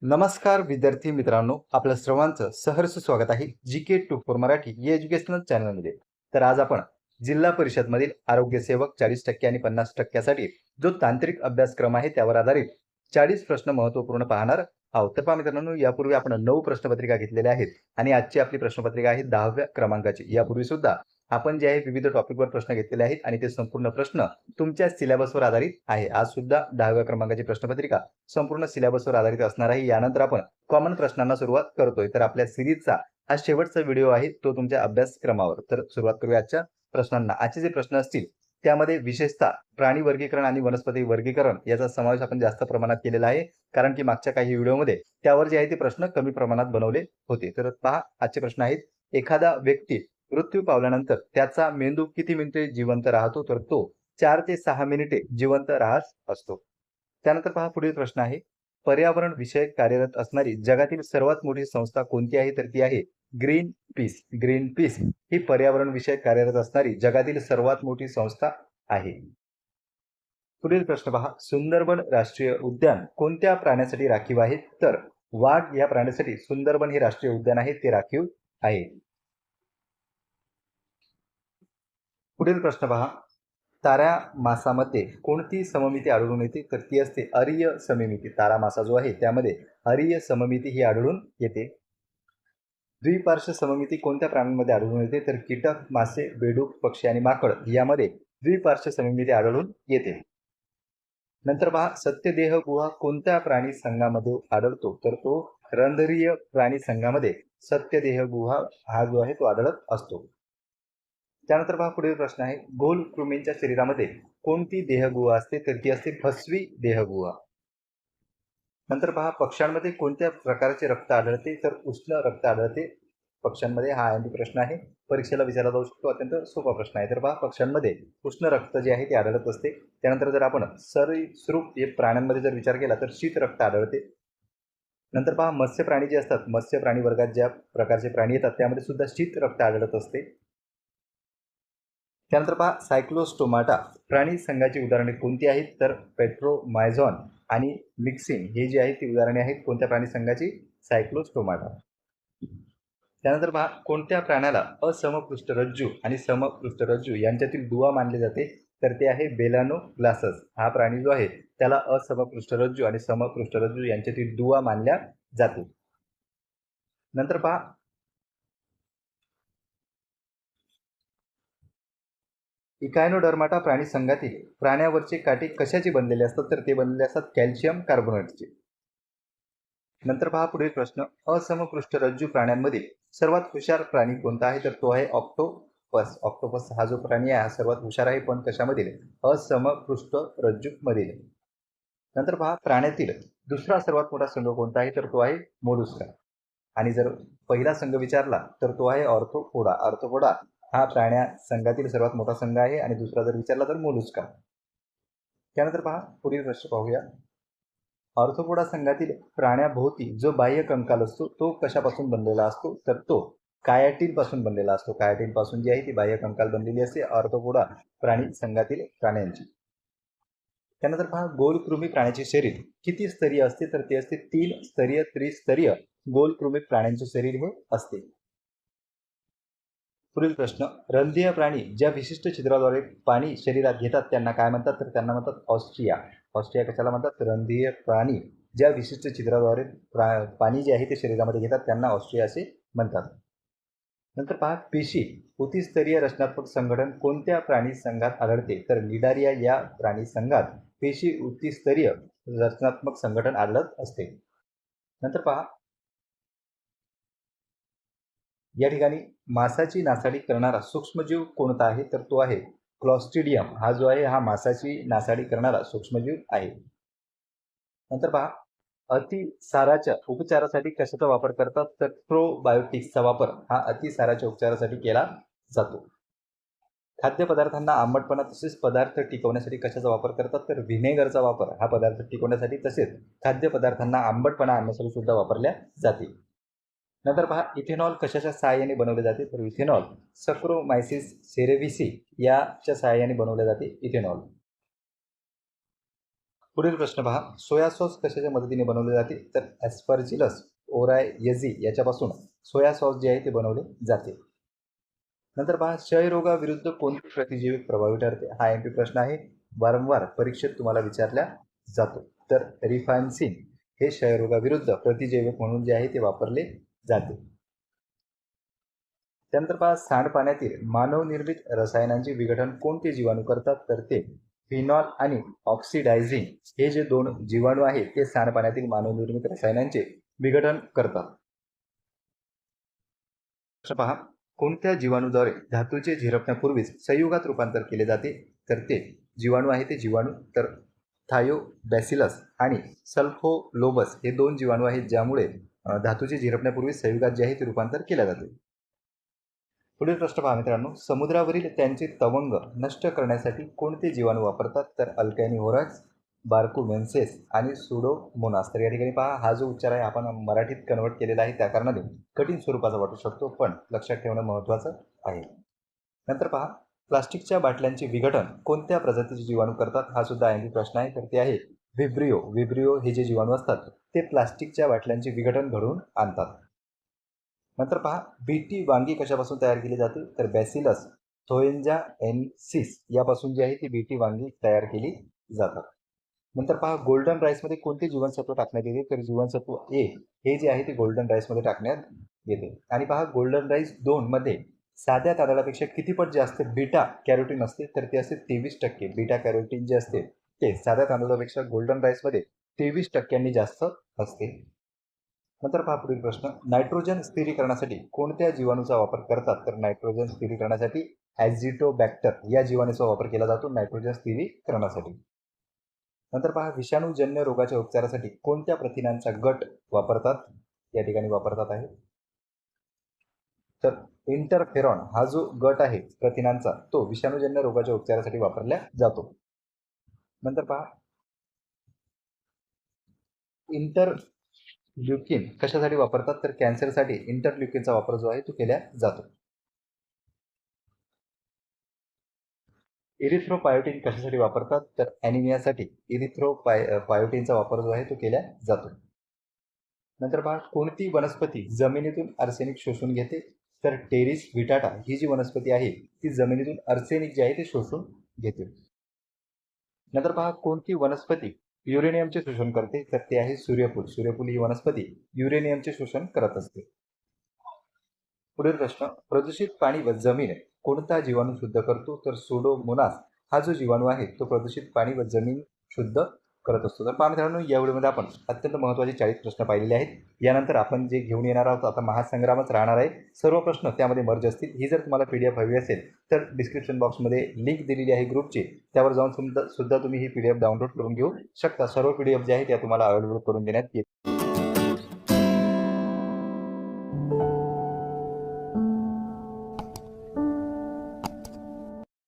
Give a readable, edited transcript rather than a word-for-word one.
नमस्कार विद्यार्थी मित्रांनो, आपल्या सर्वांचं सहर्ष स्वागत आहे जीके 24 मराठी या एज्युकेशनल चॅनलमध्ये. तर आज आपण जिल्हा परिषदमधील आरोग्य सेवक 40% आणि 50% साठी जो तांत्रिक अभ्यासक्रम आहे त्यावर आधारित 40 प्रश्न महत्त्वपूर्ण पाहणार आहोत. तर पहा मित्रांनो, यापूर्वी आपण 9 प्रश्नपत्रिका घेतलेल्या आहेत आणि आजची आपली प्रश्नपत्रिका आहे 10व्या क्रमांकाची. यापूर्वी सुद्धा आपण जे आहे विविध टॉपिकवर प्रश्न घेतलेले आहेत आणि ते संपूर्ण प्रश्न तुमच्या सिलेबसवर आधारित आहे. आज सुद्धा 10व्या क्रमांकाची प्रश्नपत्रिका संपूर्ण सिलेबसवर आधारित असणार आहे. यानंतर आपण कॉमन प्रश्नांना सुरुवात करतोय. तर आपल्या सिरीजचा हा शेवटचा व्हिडिओ आहे तो तुमच्या अभ्यासक्रमावर. तर सुरुवात करूया आजच्या प्रश्नांना. आजचे जे प्रश्न असतील त्यामध्ये विशेषतः प्राणी वर्गीकरण आणि वनस्पती वर्गीकरण याचा समावेश आपण जास्त प्रमाणात केलेला आहे, कारण की मागच्या काही व्हिडिओमध्ये त्यावर जे आहे ते प्रश्न कमी प्रमाणात बनवले होते. तर पहा, आजचे प्रश्न आहेत. एखादा व्यक्ती मृत्यू पावल्यानंतर त्याचा मेंदू किती मिनिटे जिवंत राहतो? तर तो 4 ते 6 मिनिटे जिवंत राहत असतो. त्यानंतर पहा, पुढील प्रश्न आहे. पर्यावरण विषयक कार्यरत असणारी जगातील सर्वात मोठी संस्था कोणती आहे? तर ती आहे ग्रीन पीस. ग्रीन पीस ही पर्यावरण विषयक कार्यरत असणारी जगातील सर्वात मोठी संस्था आहे. पुढील प्रश्न पहा. सुंदरबन राष्ट्रीय उद्यान कोणत्या प्राण्यासाठी राखीव आहे? तर वाघ या प्राण्यासाठी सुंदरबन हे राष्ट्रीय उद्यान आहे ते राखीव आहे. पुढील प्रश्न पहा. तारा मासामध्ये कोणती सममिती आढळून येते? तर ती असते अरीय सममिती. तारा मासा जो आहे त्यामध्ये अरीय सममिती ही आढळून येते. द्विपार्श्व सममिती कोणत्या प्राण्यांमध्ये आढळून येते? तर कीटक, मासे, बेडूक, पक्षी आणि माकड यामध्ये द्विपार्श्व सममिती आढळून येते. नंतर पहा, सत्यदेह गुहा कोणत्या प्राणी संघामध्ये आढळतो? तर तो रंध्रीय प्राणी संघामध्ये सत्यदेह गुहा हा जो आहे तो आढळत असतो. त्यानंतर पहा, पुढील प्रश्न आहे. गोल कृमींच्या शरीरामध्ये कोणती देहगुहा असते? तर ती असते फसवी देहगुहा. नंतर पहा, पक्ष्यांमध्ये कोणत्या प्रकारचे रक्त आढळते? तर उष्ण रक्त आढळते पक्ष्यांमध्ये. हा एमपी प्रश्न आहे, परीक्षेला विचारला जाऊ शकतो. अत्यंत सोपा प्रश्न आहे. तर पहा, पक्ष्यांमध्ये उष्ण रक्त जे आहे ते आढळत असते. त्यानंतर जर आपण सरीसृप हे प्राण्यांमध्ये जर विचार केला तर शीत रक्त आढळते. नंतर पहा, मत्स्य प्राणी जे असतात, मत्स्य प्राणी वर्गात ज्या प्रकारचे प्राणी येतात त्यामध्ये सुद्धा शीत रक्त आढळत असते. त्यानंतर पहा, सायक्लोस्टोमाटा प्राणी संघाची उदाहरणे कोणती आहेत? तर पेट्रोमायझॉन आणि मिक्सिन हे जे आहेत ती उदाहरणे आहेत कोणत्या प्राणी संघाची? सायक्लोस्टोमाटा. त्यानंतर पहा, कोणत्या प्राण्याला असमपृष्ठरज्जू आणि समपृष्ठरज्जू यांच्यातील दुवा मानले जाते? तर ते आहे बेलानोग्लासस. हा प्राणी जो आहे त्याला असमपृष्ठरज्जू आणि समपृष्ठरज्जू यांच्यातील दुवा मानल्या जाते. नंतर पहा, इकायनोडर्माटा प्राणी संघातील प्राण्यावरचे काटे कशाचे बनलेले असतात? तर ते बनलेले असतात कॅल्शियम कार्बोनेटचे. नंतर पहा, पुढील प्रश्न. असमपृष्ठरज्जू प्राण्यांमधील सर्वात हुशार प्राणी कोणता आहे? तर तो आहे ऑक्टोपस. ऑक्टोपस हा जो प्राणी आहे हा सर्वात हुशार आहे, पण कशामधील? असमपृष्ठरज्जू मधील. नंतर पहा, प्राण्यातील दुसरा सर्वात मोठा संघ कोणता आहे? तर तो आहे मोलुस्का. आणि जर पहिला संघ विचारला तर तो आहे ऑर्थोपोडा. ऑर्थोपोडा हा प्राण्या संघातील सर्वात मोठा संघ आहे आणि दुसरा जर विचारला तर मोलुस्का. त्यानंतर पहा, पुढील प्रश्न पाहूया. ऑर्थोपोडा संघातील प्राण्याभोवती जो बाह्य कंकाल असतो तो कशापासून बनलेला असतो? तर तो कायाटीन पासून बनलेला असतो. कायाटीन पासून जी आहे ती बाह्य कंकाल बनलेली असते ऑर्थोपोडा प्राणी संघातील प्राण्यांची. त्यानंतर पहा, गोलकृमी प्राण्याचे शरीर किती स्तरीय असते? तर ते असते 3 स्तरीय त्रिस्तरीय गोलकृमी प्राण्यांचे शरीर हे असते. पुढील प्रश्न. रंध्रीय प्राणी ज्या विशिष्ट छिद्राद्वारे पाणी शरीरात घेतात त्यांना काय म्हणतात? तर त्यांना म्हणतात ऑस्ट्रिया. ऑस्ट्रिया कशाला म्हणतात? रंध्रीय प्राणी ज्या विशिष्ट छिद्राद्वारे पाणी जे आहे ते शरीरामध्ये घेतात त्यांना ऑस्ट्रिया असे म्हणतात. नंतर पहा, पेशी उतिस्तरीय रचनात्मक संघटन कोणत्या प्राणी संघात आढळते? तर लिडारिया या प्राणी संघात पेशी उतिस्तरीय रचनात्मक संघटन आढळत असते. नंतर पहा, या ठिकाणी मासाची नासाडी करणारा सूक्ष्मजीव कोणता आहे? तर तो आहे क्लॉस्ट्रिडियम. हा जो आहे हा मासाची नासाडी करणारा सूक्ष्मजीव आहे. नंतर पहा, अतिसाराच्या उपचारासाठी कशाचा वापर करतात? तर प्रोबायोटिक्सचा वापर हा अतिसाराच्या उपचारासाठी केला जातो. खाद्यपदार्थांना आंबटपणा तसेच पदार्थ टिकवण्यासाठी कशाचा वापर करतात? तर व्हिनेगरचा वापर हा पदार्थ टिकवण्यासाठी तसेच खाद्यपदार्थांना आंबटपणा आणण्यासाठी सुद्धा वापरल्या जाते. नंतर पहा, इथेनॉल कशाच्या सहाय्याने बनवले जाते? तर इथेनॉल पुढील प्रश्न पहा, सोया सॉस कशाच्या मदतीने बनवले जाते? तर ॲस्परजिलस ओरायजी याच्यापासून सोया सॉस जे आहे ते बनवले जाते. नंतर पहा, क्षयरोगाविरुद्ध कोणते प्रतिजैविक प्रभावी ठरते? हा एमपी प्रश्न आहे, वारंवार परीक्षेत तुम्हाला विचारला जातो. तर रिफॅम्सिन हे क्षयरोगाविरुद्ध प्रतिजैविक म्हणून जे आहे ते वापरले जाते. त्यानंतर पहा, सांडपाण्यातील मानवनिर्मित रसायनांचे विघटन कोणते जीवाणू करतात? तर ते फिनॉल आणि ऑक्सिडायझिंग हे जे दोन जीवाणू आहेत ते सांडपाण्यातील मानवनिर्मित रसायनांचे विघटन करतात. पहा, कोणत्या जीवाणूद्वारे धातूचे झिरपण्यापूर्वीच संयुगात रूपांतर केले जाते? तर ते जीवाणू आहे ते जीवाणू तर थायोबॅसिलस आणि सल्फोलोबस हे दोन जीवाणू आहेत ज्यामुळे धातूचे झिरपण्यापूर्वी संयुगात जे आहे ते रूपांतर केले जाते. पुढील प्रश्न पहा मित्रांनो, समुद्रावरील त्यांचे तवंग नष्ट करण्यासाठी कोणते जीवाणू वापरतात? तर अल्कॅनिहोरस, बार्कुमेन्सेस आणि सुडोमोनास. तर या ठिकाणी पहा, हा जो उच्चार आहे आपण मराठीत कन्वर्ट केलेला आहे त्या कारणाने कठीण स्वरूपाचा वाटू शकतो, पण लक्षात ठेवणं महत्त्वाचं आहे. नंतर पहा, प्लास्टिकच्या बाटल्यांचे विघटन कोणत्या प्रजातीचे जीवाणू करतात? हा सुद्धा आणखी प्रश्न आहे. तर ते आहे व्हिब्रिओ. व्हिब्रिओ हे जे जीवाणू असतात ते प्लास्टिकच्या बाटल्यांचे विघटन घडवून आणतात. नंतर पहा, बीटी वांगी कशापासून तयार केली जाते? तर बॅसिलस थोएन्जाएन्सिस यापासून जी आहे ती बीटी वांगी तयार केली जातात. नंतर पहा, गोल्डन राईसमध्ये कोणते जीवनसत्व टाकण्यात येते? तर जीवनसत्व ए हे जे आहे ते गोल्डन राईसमध्ये टाकण्यात येते. आणि पहा, गोल्डन राईस 2 मध्ये साध्या तांदळापेक्षा किती पट जास्त बीटा कॅरोटीन असते? तर ते असते 23%. बीटा कॅरोटीन जे असते ते साध्या तांदळापेक्षा गोल्डन राईसमध्ये 23% जास्त असते. नंतर पहा पुढील प्रश्न, नायट्रोजन स्थिरीकरणासाठी कोणत्या जीवाणूचा वापर करतात? तर नायट्रोजन स्थिरीकरणासाठी ॲझिटोबॅक्टर या जीवाणूचा वापर केला जातो नायट्रोजन स्थिरीकरणासाठी. नंतर पहा, विषाणूजन्य रोगाच्या उपचारासाठी कोणत्या प्रथिनांचा गट वापरतात? या ठिकाणी वापरतात आहे तर इंटरफेरॉन हा जो गट आहे प्रथिनांचा तो विषाणूजन्य रोगाच्या उपचारासाठी वापरला जातो. नंतर पहा, इंटरल्युकिन कशासाठी वापरतात? तर कॅन्सरसाठी इंटरल्युकिनचा वापर जो आहे तो केला जातो. इरिथ्रोपायोटिन कशासाठी वापरतात? तर ॲनिमियासाठी इरिथ्रोपायोटिनचा वापर जो आहे तो केला जातो. नंतर पहा, कोणती वनस्पती जमिनीतून आर्सेनिक शोषून घेते? तर टेरिस विटाटा ही जी वनस्पती आहे ती जमिनीतून आर्सेनिक जे आहे ते शोषून घेते. नंतर पहा, कोणती वनस्पती युरेनियमचे शोषण करते? तर ते आहे सूर्यफूल. सूर्यफूल ही वनस्पती युरेनियमचे शोषण करत असते. पुढील प्रश्न, प्रदूषित पाणी व जमीन कोणता जीवाणू शुद्ध करतो? तर सुडोमोनास हा जो जीवाणू आहे तो प्रदूषित पाणी व जमीन शुद्ध करत असतो. तर पहा मित्रांनो, या व्हिडिओमध्ये आपण अत्यंत महत्त्वाचे 40 प्रश्न पाहिलेले आहेत. यानंतर आपण जे घेऊन येणार आहोत आता महासंग्रामच राहणार आहे. सर्व प्रश्न त्यामध्ये मर्ज असतील. ही जर तुम्हाला PDF हवी असेल तर डिस्क्रिप्शन बॉक्समध्ये लिंक दिलेली आहे ग्रुपची, त्यावर जाऊन सुद्धा तुम्ही ही PDF डाउनलोड करून घेऊ शकता. सर्व PDF जे आहे त्या तुम्हाला अवेलेबल करून देण्यात येतील.